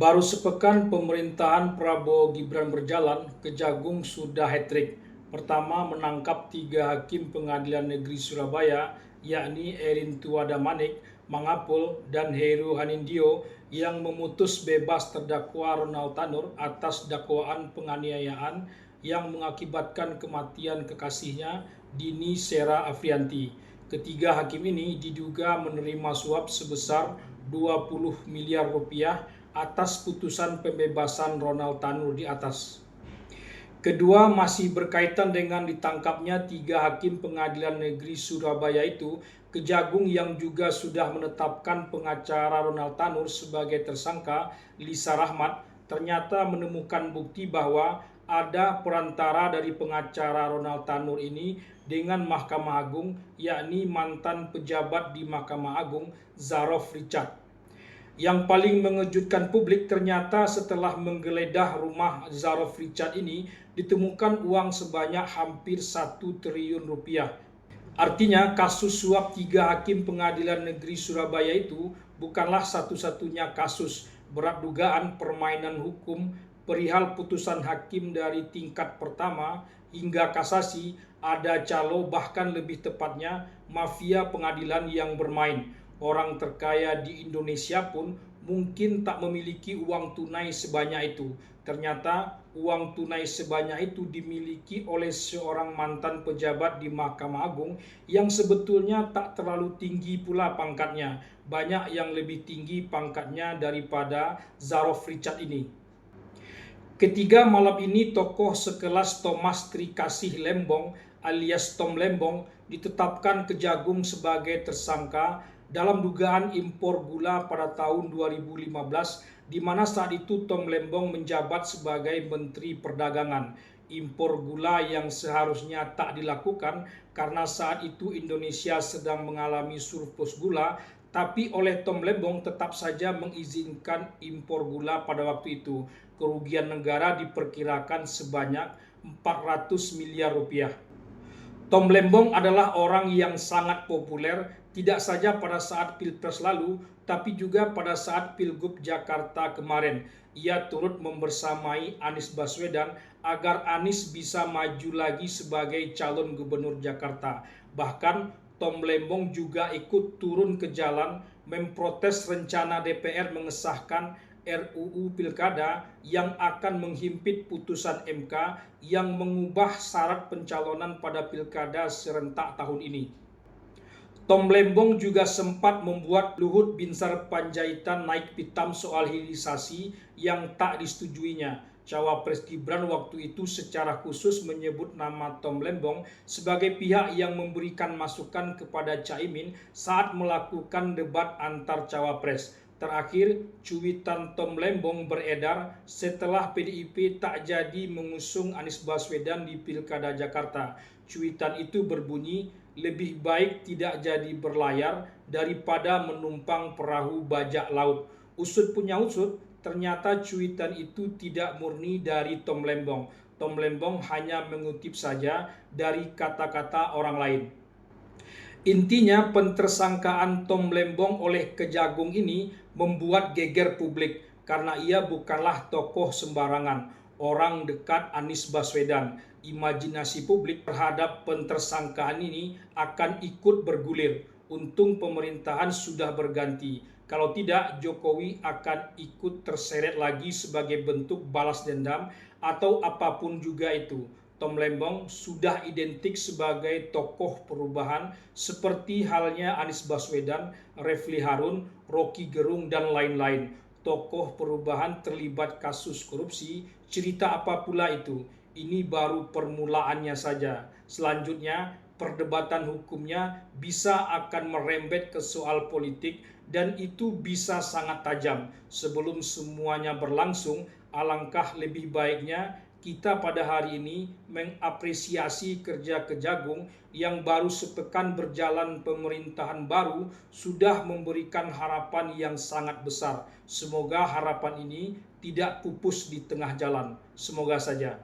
Baru sepekan pemerintahan Prabowo Gibran berjalan, Kejagung sudah hat-trick. Pertama, menangkap 3 hakim Pengadilan Negeri Surabaya, yakni Erin Tuada Manik, Mangapul, dan Heru Hanindyo yang memutus bebas terdakwa Ronald Tanur atas dakwaan penganiayaan yang mengakibatkan kematian kekasihnya Dini Sera Afrianti. Ketiga hakim ini diduga menerima suap sebesar 20 miliar rupiah atas putusan pembebasan Ronald Tanur di atas. Kedua masih berkaitan dengan ditangkapnya 3 hakim Pengadilan Negeri Surabaya itu, Kejagung yang juga sudah menetapkan pengacara Ronald Tanur sebagai tersangka, Lisa Rahmat, ternyata menemukan bukti bahwa ada perantara dari pengacara Ronald Tanur ini dengan Mahkamah Agung, yakni mantan pejabat di Mahkamah Agung, Zarov Richard. Yang paling mengejutkan publik, ternyata setelah menggeledah rumah Zarov Richard ini ditemukan uang sebanyak hampir 1 triliun rupiah. Artinya kasus suap 3 hakim Pengadilan Negeri Surabaya itu bukanlah satu-satunya kasus berat dugaan permainan hukum perihal putusan hakim dari tingkat pertama hingga kasasi, ada calo, bahkan lebih tepatnya mafia pengadilan yang bermain. Orang terkaya di Indonesia pun mungkin tak memiliki uang tunai sebanyak itu. Ternyata uang tunai sebanyak itu dimiliki oleh seorang mantan pejabat di Mahkamah Agung yang sebetulnya tak terlalu tinggi pula pangkatnya. Banyak yang lebih tinggi pangkatnya daripada Zarov Richard ini. Ketiga malam ini tokoh sekelas Thomas Trikasih Lembong alias Tom Lembong ditetapkan Kejagung sebagai tersangka dalam dugaan impor gula pada tahun 2015, di mana saat itu Tom Lembong menjabat sebagai Menteri Perdagangan. Impor gula yang seharusnya tak dilakukan karena saat itu Indonesia sedang mengalami surplus gula, tapi oleh Tom Lembong tetap saja mengizinkan impor gula pada waktu itu. Kerugian negara diperkirakan sebanyak 400 miliar rupiah. Tom Lembong adalah orang yang sangat populer, tidak saja pada saat Pilpres lalu, tapi juga pada saat Pilgub Jakarta kemarin. Ia turut membersamai Anies Baswedan agar Anies bisa maju lagi sebagai calon gubernur Jakarta. Bahkan Tom Lembong juga ikut turun ke jalan memprotes rencana DPR mengesahkan RUU Pilkada yang akan menghimpit putusan MK yang mengubah syarat pencalonan pada Pilkada serentak tahun ini. Tom Lembong juga sempat membuat Luhut Binsar Panjaitan naik pitam soal hilirisasi yang tak disetujuinya. Cawapres Gibran waktu itu secara khusus menyebut nama Tom Lembong sebagai pihak yang memberikan masukan kepada Caimin saat melakukan debat antar cawapres. Terakhir, cuitan Tom Lembong beredar setelah PDIP tak jadi mengusung Anies Baswedan di Pilkada Jakarta. Cuitan itu berbunyi, lebih baik tidak jadi berlayar daripada menumpang perahu bajak laut. Usut punya usut, ternyata cuitan itu tidak murni dari Tom Lembong. Tom Lembong hanya mengutip saja dari kata-kata orang lain. Intinya pentersangkaan Tom Lembong oleh Kejagung ini membuat geger publik karena ia bukanlah tokoh sembarangan, orang dekat Anies Baswedan. Imajinasi publik terhadap pentersangkaan ini akan ikut bergulir. Untung pemerintahan sudah berganti. Kalau tidak, Jokowi akan ikut terseret lagi sebagai bentuk balas dendam atau apapun juga itu. Tom Lembong sudah identik sebagai tokoh perubahan seperti halnya Anies Baswedan, Refli Harun, Rocky Gerung, dan lain-lain. Tokoh perubahan terlibat kasus korupsi, cerita apa pula itu? Ini baru permulaannya saja. Selanjutnya, perdebatan hukumnya bisa akan merembet ke soal politik dan itu bisa sangat tajam. Sebelum semuanya berlangsung, alangkah lebih baiknya kita pada hari ini mengapresiasi kerja Kejagung yang baru sepekan berjalan pemerintahan baru sudah memberikan harapan yang sangat besar. Semoga harapan ini tidak pupus di tengah jalan. Semoga saja.